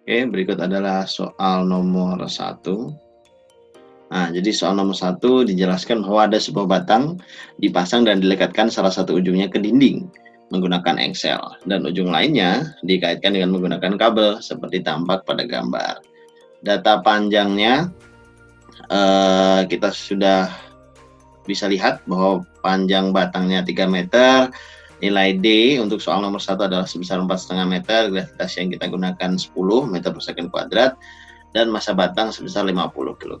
Oke, berikut adalah soal nomor 1. Nah, jadi soal nomor 1 dijelaskan bahwa ada sebuah batang dipasang dan dilekatkan salah satu ujungnya ke dinding menggunakan engsel dan ujung lainnya dikaitkan dengan menggunakan kabel seperti tampak pada gambar. Data panjangnya kita sudah bisa lihat bahwa panjang batangnya 3 meter, nilai D untuk soal nomor 1 adalah sebesar 4,5 meter, gravitas yang kita gunakan 10 meter per second kuadrat, dan massa batang sebesar 50 kg.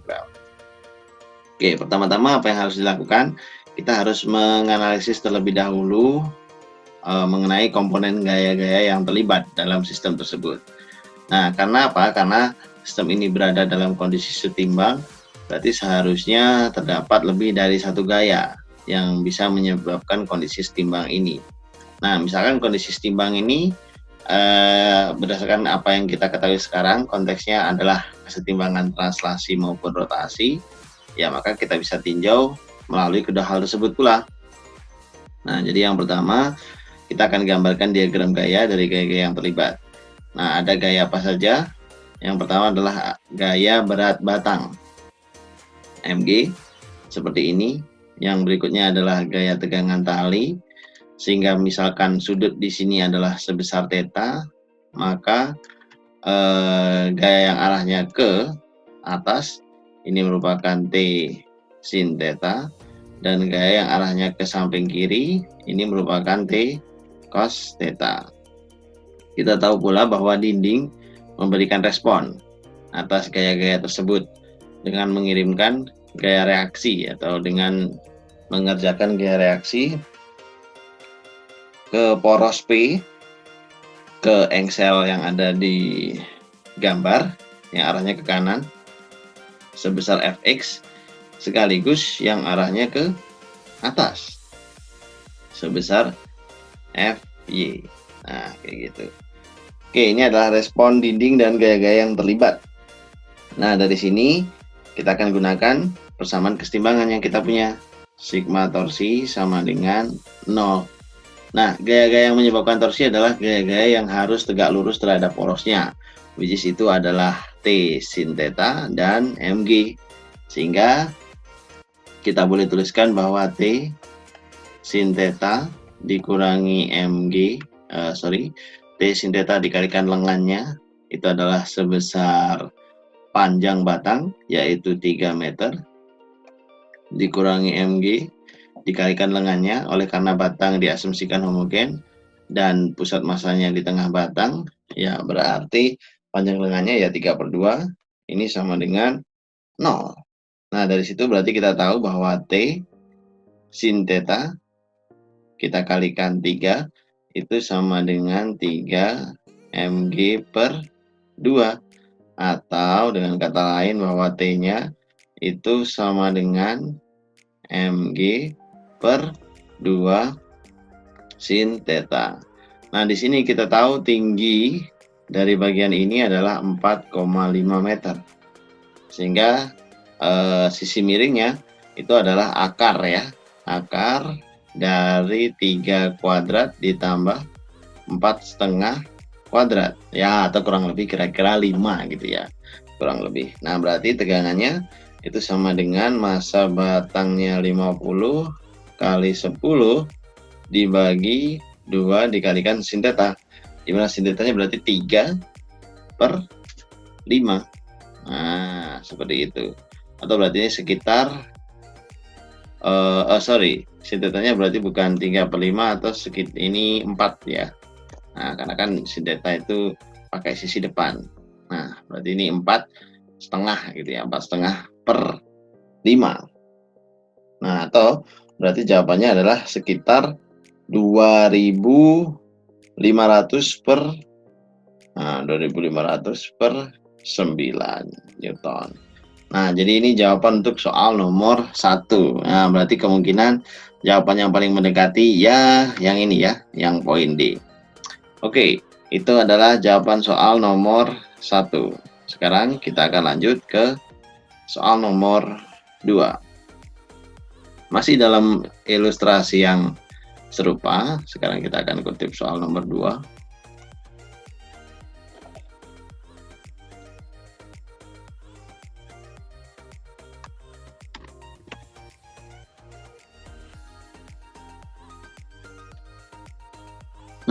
Oke, pertama-tama apa yang harus dilakukan? Kita harus menganalisis terlebih dahulu mengenai komponen gaya-gaya yang terlibat dalam sistem tersebut. Nah, karena apa? Karena sistem ini berada dalam kondisi setimbang, berarti seharusnya terdapat lebih dari satu gaya yang bisa menyebabkan kondisi setimbang ini. Nah, misalkan kondisi setimbang ini berdasarkan apa yang kita ketahui sekarang, konteksnya adalah kesetimbangan translasi maupun rotasi, ya maka kita bisa tinjau melalui kedua hal tersebut pula. Nah, jadi yang pertama, kita akan gambarkan diagram gaya dari gaya-gaya yang terlibat. Nah, ada gaya apa saja? Yang pertama adalah gaya berat batang, MG, seperti ini. Yang berikutnya adalah gaya tegangan tali, sehingga misalkan sudut di sini adalah sebesar theta, maka gaya yang arahnya ke atas, ini merupakan T sin theta, dan gaya yang arahnya ke samping kiri, ini merupakan T cos theta. Kita tahu pula bahwa dinding memberikan respon atas gaya-gaya tersebut dengan mengirimkan gaya reaksi atau dengan mengerjakan gaya reaksi ke poros P, ke engsel yang ada di gambar yang arahnya ke kanan sebesar Fx, sekaligus yang arahnya ke atas sebesar Fy. Nah, kayak gitu. Oke, ini adalah respon dinding dan gaya-gaya yang terlibat. Nah, dari sini kita akan gunakan persamaan kesetimbangan yang kita punya. Sigma torsi sama dengan 0. Nah, gaya-gaya yang menyebabkan torsi adalah gaya-gaya yang harus tegak lurus terhadap porosnya, which is itu adalah T sin theta dan Mg. Sehingga kita boleh tuliskan bahwa T sin theta dikurangi T sin theta dikalikan lengannya itu adalah sebesar panjang batang, yaitu 3 meter, dikurangi Mg dikalikan lengannya, oleh karena batang diasumsikan homogen dan pusat masanya di tengah batang, ya berarti panjang lengannya ya 3/2, ini sama dengan 0. Nah, dari situ berarti kita tahu bahwa T sin theta kita kalikan 3 itu sama dengan 3 Mg per 2, atau dengan kata lain bahwa T-nya itu sama dengan Mg per 2 sin theta. Nah, di sini kita tahu tinggi dari bagian ini adalah 4,5 meter. Sehingga sisi miringnya itu adalah akar ya. Akar dari 3 kuadrat ditambah 4,5 kuadrat. Ya, atau kurang lebih kira-kira 5 gitu ya. Kurang lebih. Nah, berarti tegangannya itu sama dengan massa batangnya 50 kali 10 dibagi 2 dikalikan sin theta, dimana sin theta-nya berarti 3/5. Nah, seperti itu. Atau berarti ini sekitar sin theta-nya berarti bukan 3/5 atau sekitar ini 4 ya. Nah, karena kan sin theta itu pakai sisi depan. Nah, berarti ini 4,5 gitu ya, 4,5/5. Nah, atau berarti jawabannya adalah sekitar 2.500 per 9 Newton. Nah, jadi ini jawaban untuk soal nomor 1. Nah, berarti kemungkinan jawaban yang paling mendekati ya yang ini ya, yang poin D. Oke, itu adalah jawaban soal nomor 1. Sekarang kita akan lanjut ke soal nomor 2. Masih dalam ilustrasi yang serupa, sekarang kita akan kutip soal nomor 2.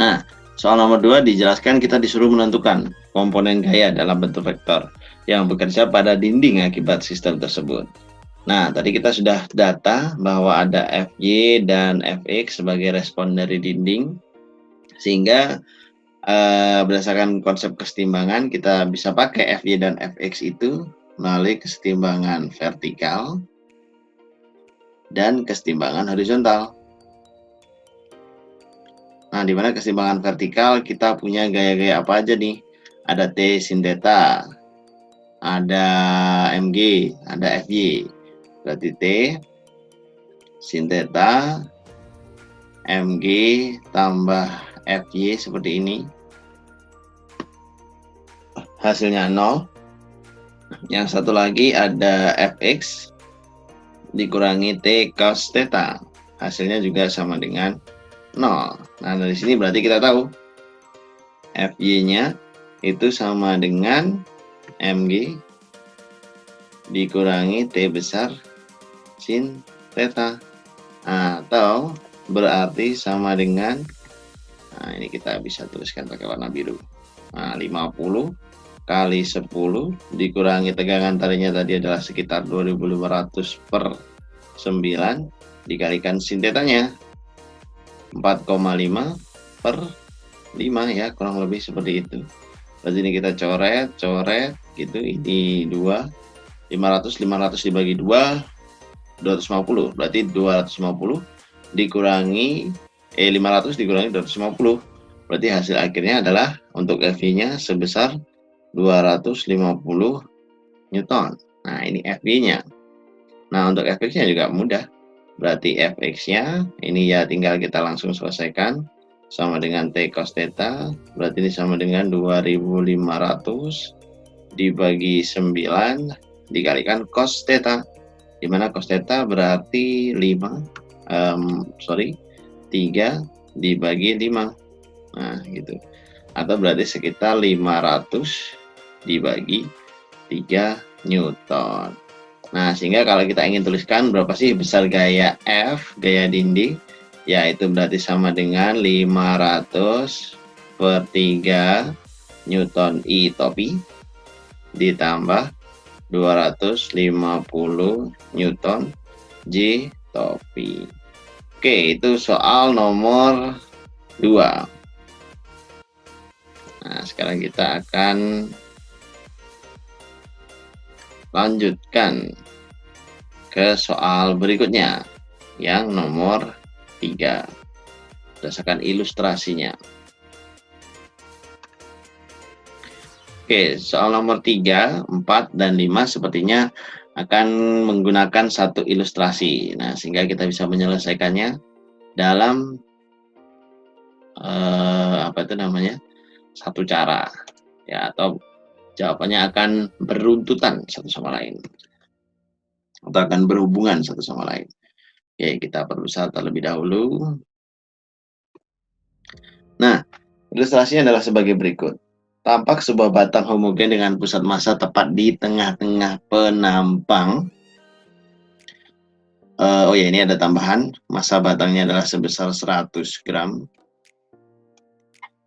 Nah, soal nomor 2 dijelaskan kita disuruh menentukan komponen gaya dalam bentuk vektor yang bekerja pada dinding akibat sistem tersebut. Nah, tadi kita sudah data bahwa ada Fy dan Fx sebagai respon dari dinding, sehingga berdasarkan konsep kesetimbangan kita bisa pakai Fy dan Fx itu melalui kesetimbangan vertikal dan kesetimbangan horizontal. Nah, di mana kesetimbangan vertikal kita punya gaya-gaya apa aja nih? Ada T sin theta, ada Mg, ada Fy. Berarti T sin theta, Mg tambah Fy seperti ini. Hasilnya 0. Yang satu lagi ada Fx dikurangi T cos theta. Hasilnya juga sama dengan 0. Nah, dari sini berarti kita tahu Fy-nya itu sama dengan Mg dikurangi T besar sin theta. Atau berarti sama dengan, nah ini kita bisa tuliskan pakai warna biru. Nah, 50 kali 10 dikurangi tegangan talinya tadi adalah sekitar 2500 per 9 dikalikan sin tetanya 4,5 per 5 ya, kurang lebih seperti itu. Berarti ini kita coret gitu, ini 2, 500 dibagi 2, 250, berarti 250 dikurangi 500 dikurangi 250, berarti hasil akhirnya adalah untuk Fy-nya sebesar 250 Newton. Nah, ini Fy-nya. Nah, untuk Fx-nya juga mudah. Berarti Fx-nya ini ya tinggal kita langsung selesaikan sama dengan T cos theta. Berarti ini sama dengan 2500 dibagi 9 dikalikan cos theta. Di mana cos theta berarti 3 dibagi 5. Nah, gitu. Atau berarti sekitar 500 dibagi 3 Newton. Nah, sehingga kalau kita ingin tuliskan berapa sih besar gaya F, gaya dinding, yaitu berarti sama dengan 500 per 3 Newton I topi ditambah 250 Newton J topi. Oke, itu soal nomor 2. Nah, sekarang kita akan lanjutkan ke soal berikutnya yang nomor 3 berdasarkan ilustrasinya. Oke, soal nomor 3, 4, dan 5 sepertinya akan menggunakan satu ilustrasi. Nah, sehingga kita bisa menyelesaikannya dalam satu cara ya, atau jawabannya akan beruntutan satu sama lain atau akan berhubungan satu sama lain. Oke, kita perbesar terlebih dahulu. Nah, ilustrasinya adalah sebagai berikut. Tampak sebuah batang homogen dengan pusat massa tepat di tengah-tengah penampang. Oh ya, ini ada tambahan. Massa batangnya adalah sebesar 100 gram.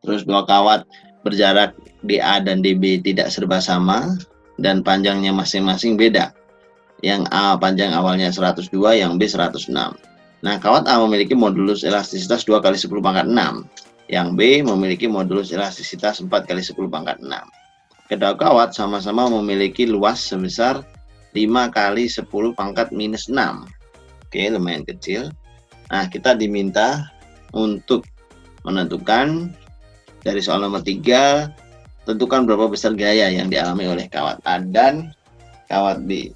Terus blok kawat berjarak DA dan DB tidak serba sama dan panjangnya masing-masing beda. Yang A panjang awalnya 102, yang B 106. Nah, kawat A memiliki modulus elastisitas 2 kali 10 pangkat 6. Yang B memiliki modulus elastisitas 4 kali 10 pangkat 6. Kedua kawat sama-sama memiliki luas sebesar 5 kali 10 pangkat minus 6. Oke, lumayan kecil. Nah, kita diminta untuk menentukan dari soal nomor 3, tentukan berapa besar gaya yang dialami oleh kawat A dan kawat B.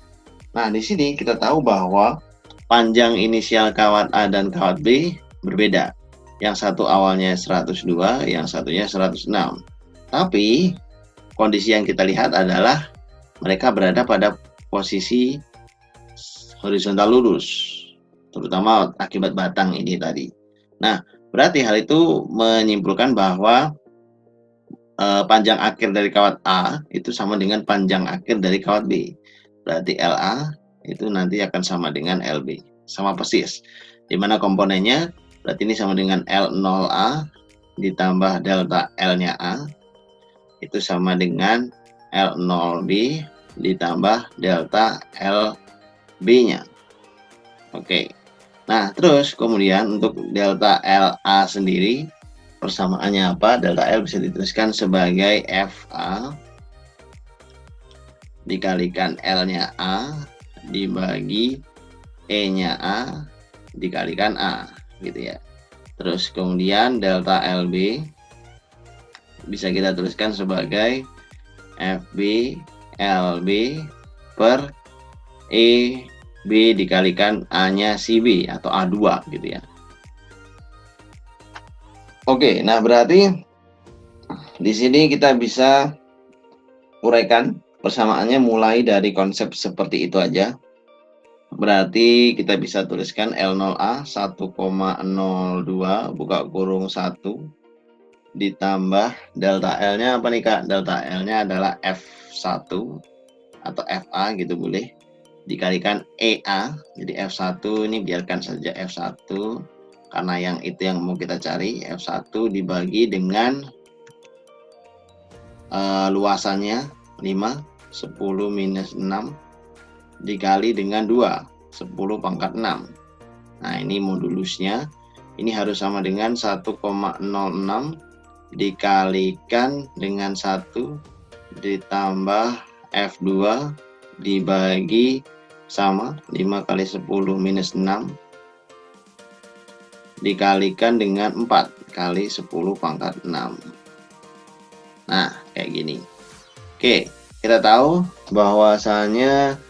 Nah, di sini kita tahu bahwa panjang inisial kawat A dan kawat B berbeda. Yang satu awalnya 102, yang satunya 106. Tapi, kondisi yang kita lihat adalah mereka berada pada posisi horizontal lurus, terutama akibat batang ini tadi. Nah, berarti hal itu menyimpulkan bahwa panjang akhir dari kawat A itu sama dengan panjang akhir dari kawat B. Berarti LA itu nanti akan sama dengan LB. Sama persis. Di mana komponennya berarti ini sama dengan L0A ditambah delta L-nya A itu sama dengan L0B ditambah delta LB-nya. Oke. Nah, terus kemudian untuk delta LA sendiri persamaannya apa? Delta L bisa dituliskan sebagai FA dikalikan L-nya A dibagi E-nya A dikalikan A gitu ya. Terus kemudian delta LB bisa kita tuliskan sebagai FB LB per EB dikalikan A-nya si B atau A2 gitu ya. Oke, nah berarti di sini kita bisa uraikan persamaannya mulai dari konsep seperti itu aja. Berarti kita bisa tuliskan L0A 1,02 buka kurung 1 ditambah delta L-nya apa nih Kak? Delta L-nya adalah F1 atau FA gitu boleh dikalikan EA. Jadi F1 ini biarkan saja F1 karena yang itu yang mau kita cari. F1 dibagi dengan luasannya 5, 10 minus 6 dikali dengan 2, 10 pangkat 6. Nah ini modulusnya, ini harus sama dengan 1,06 dikalikan dengan 1 ditambah F2 dibagi sama 5 kali 10 minus 6 dikalikan dengan 4 kali 10 pangkat 6. Nah kayak gini. Oke, kita tahu bahwasanya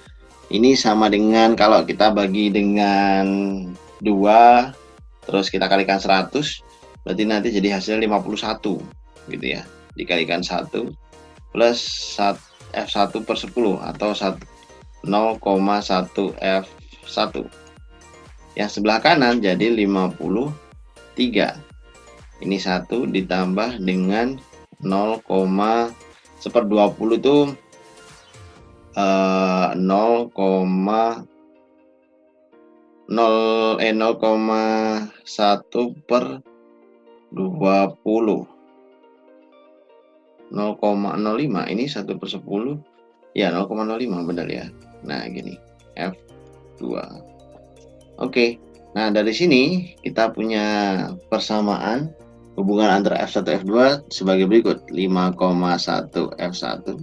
ini sama dengan kalau kita bagi dengan 2 terus kita kalikan 100 berarti nanti jadi hasil 51 gitu ya, dikalikan 1 plus F1 per 10 atau 0,1 F1 yang sebelah kanan jadi 53. Ini 1 ditambah dengan 0,1/20 itu 0,05 ini 1/10 ya 0,05 benar ya. Nah gini F2. Oke, nah dari sini kita punya persamaan hubungan antara F1 F2 sebagai berikut. 5,1 F1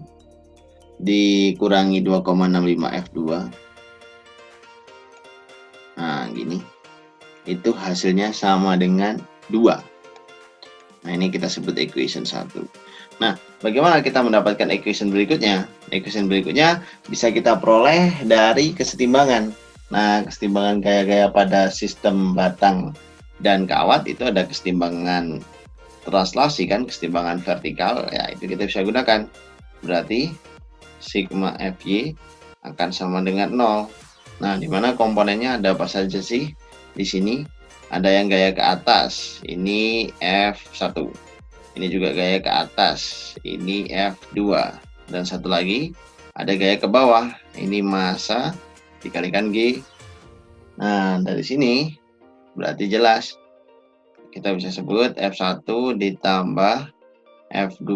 dikurangi 2,65 F2. Nah gini, itu hasilnya sama dengan 2. Nah ini kita sebut equation 1. Nah bagaimana kita mendapatkan equation berikutnya? Equation berikutnya bisa kita peroleh dari kesetimbangan. Nah kesetimbangan gaya-gaya pada sistem batang dan kawat itu ada kesetimbangan translasi kan, kesetimbangan vertikal ya, itu kita bisa gunakan. Berarti sigma Fy akan sama dengan 0. Nah dimana komponennya ada apa saja sih? Di sini ada yang gaya ke atas, ini F1. Ini juga gaya ke atas, ini F2. Dan satu lagi ada gaya ke bawah, ini massa dikalikan G. Nah dari sini berarti jelas kita bisa sebut F1 ditambah F2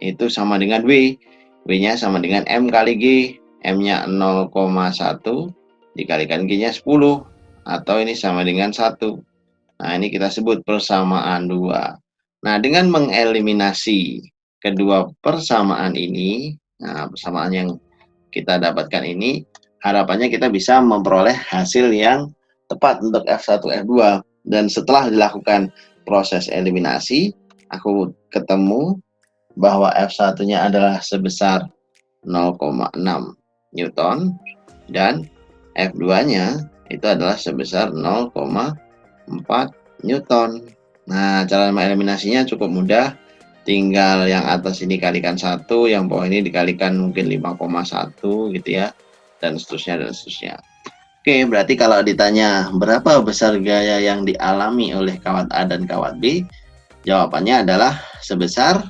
itu sama dengan W. W-nya sama dengan M kali G. M-nya 0,1 dikalikan G-nya 10 atau ini sama dengan 1. Nah ini kita sebut persamaan 2. Nah dengan mengeliminasi kedua persamaan ini, nah persamaan yang kita dapatkan ini harapannya kita bisa memperoleh hasil yang tepat untuk F1 F2. Dan setelah dilakukan proses eliminasi, aku ketemu bahwa F1-nya adalah sebesar 0,6 Newton dan F2-nya itu adalah sebesar 0,4 Newton. Nah, cara mengeliminasinya cukup mudah. Tinggal yang atas ini kalikan 1, yang bawah ini dikalikan mungkin 5,1 gitu ya. Dan seterusnya dan seterusnya. Oke, berarti kalau ditanya berapa besar gaya yang dialami oleh kawat A dan kawat B, jawabannya adalah sebesar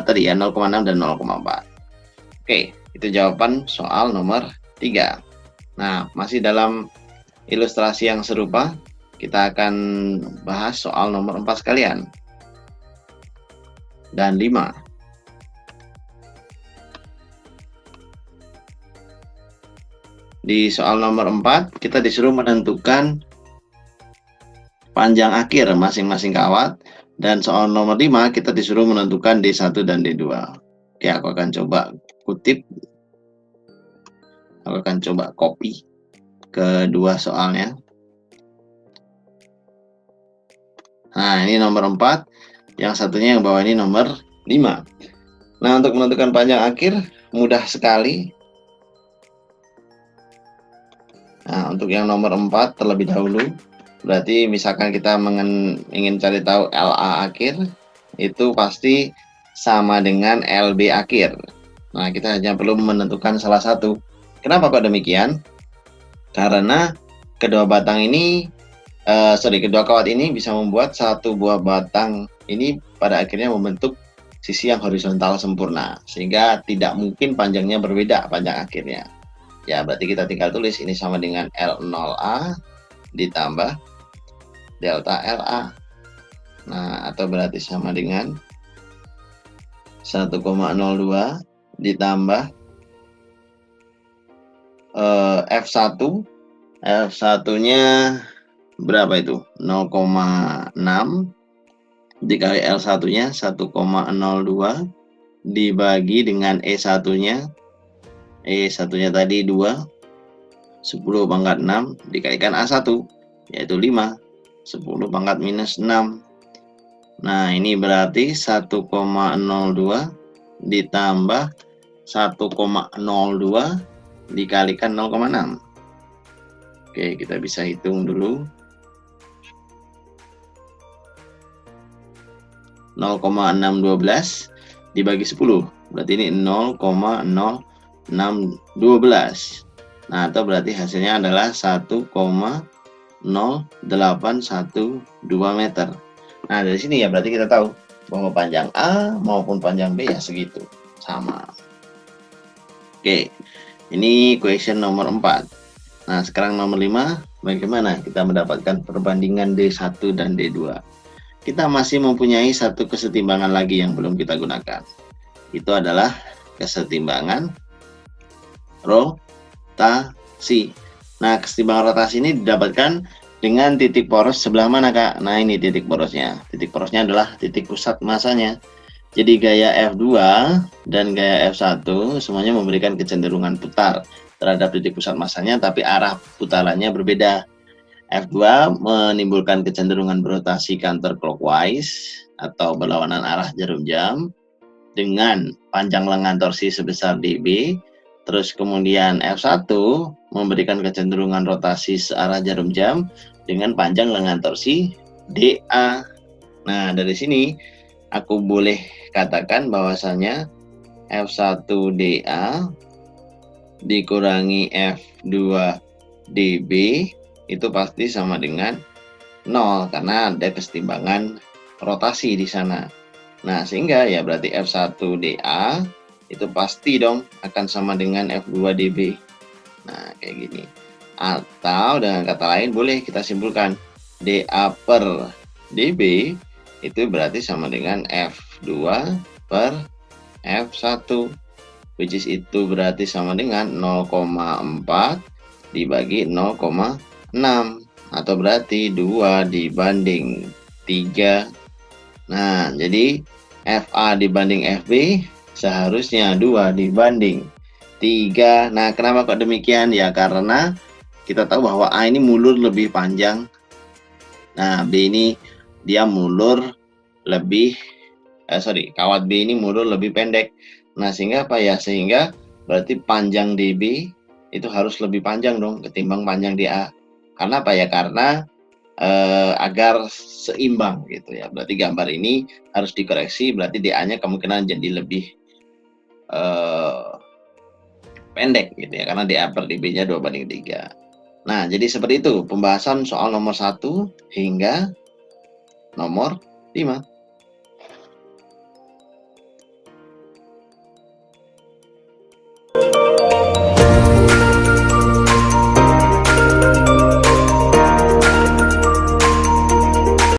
tadi ya 0,6 dan 0,4. Oke, itu jawaban soal nomor 3. Nah, masih dalam ilustrasi yang serupa, kita akan bahas soal nomor 4 sekalian dan 5. Di soal nomor 4 kita disuruh menentukan panjang akhir masing-masing kawat, dan soal nomor 5 kita disuruh menentukan D1 dan D2. Oke, aku akan coba kutip, aku akan coba copy kedua soalnya. Nah, ini nomor 4, yang satunya yang bawah ini nomor 5. Nah, untuk menentukan panjang akhir mudah sekali. Nah, untuk yang nomor 4 terlebih dahulu, berarti misalkan kita ingin cari tahu LA akhir, itu pasti sama dengan LB akhir. Nah, kita hanya perlu menentukan salah satu. Kenapa kok demikian? Karena kedua batang ini, kedua kawat ini bisa membuat satu buah batang ini pada akhirnya membentuk sisi yang horizontal sempurna, sehingga tidak mungkin panjangnya berbeda panjang akhirnya. Ya, berarti kita tinggal tulis ini sama dengan L0A ditambah delta LA. Nah, atau berarti sama dengan 1,02 ditambah F1. F1-nya berapa itu? 0,6 dikali L1-nya 1,02 dibagi dengan E1-nya. E1-nya tadi 2, 10 pangkat 6 dikalikan A1, yaitu 5, 10 pangkat minus 6. Nah, ini berarti 1,02 ditambah 1,02 dikalikan 0,6. Oke, kita bisa hitung dulu. 0,612 dibagi 10, berarti ini 0,0612. Nah, atau berarti hasilnya adalah 1,0812 meter. Nah, dari sini ya berarti kita tahu bahwa panjang A maupun panjang B ya segitu, sama. Oke, ini question nomor 4. Nah, sekarang nomor 5, bagaimana kita mendapatkan perbandingan D1 dan D2? Kita masih mempunyai satu kesetimbangan lagi yang belum kita gunakan. Itu adalah kesetimbangan rotasi. Nah, kesetimbangan rotasi ini didapatkan dengan titik poros sebelah mana, Kak? Nah, ini titik porosnya. Titik porosnya adalah titik pusat masanya. Jadi gaya F2 dan gaya F1 semuanya memberikan kecenderungan putar terhadap titik pusat masanya, tapi arah putarannya berbeda. F2 menimbulkan kecenderungan berotasi counterclockwise atau berlawanan arah jarum jam dengan panjang lengan torsi sebesar dB. Terus kemudian F1 memberikan kecenderungan rotasi searah jarum jam dengan panjang lengan torsi dA. Nah, dari sini aku boleh katakan bahwasanya F1 dA dikurangi F2 dB itu pasti sama dengan 0 karena ada kesetimbangan rotasi di sana. Nah, sehingga ya berarti F1 dA itu pasti dong akan sama dengan F2 dB. Nah, kayak gini. Atau dengan kata lain boleh kita simpulkan dA per dB itu berarti sama dengan F2 per F1, which is itu berarti sama dengan 0,4 dibagi 0,6 atau berarti 2 dibanding 3. Nah, jadi FA dibanding FB seharusnya 2 dibanding 3. Nah, kenapa kok demikian? Ya karena kita tahu bahwa A ini mulur lebih panjang. Nah, B ini dia mulur lebih kawat B ini mulur lebih pendek. Nah, sehingga apa ya? Sehingga berarti panjang DB itu harus lebih panjang dong ketimbang panjang DA. Karena apa ya? Karena agar seimbang gitu ya. Berarti gambar ini harus dikoreksi, berarti DA-nya kemungkinan jadi lebih pendek gitu ya, karena DA per DB-nya 2/3. Nah, jadi seperti itu pembahasan soal nomor 1 hingga nomor 5.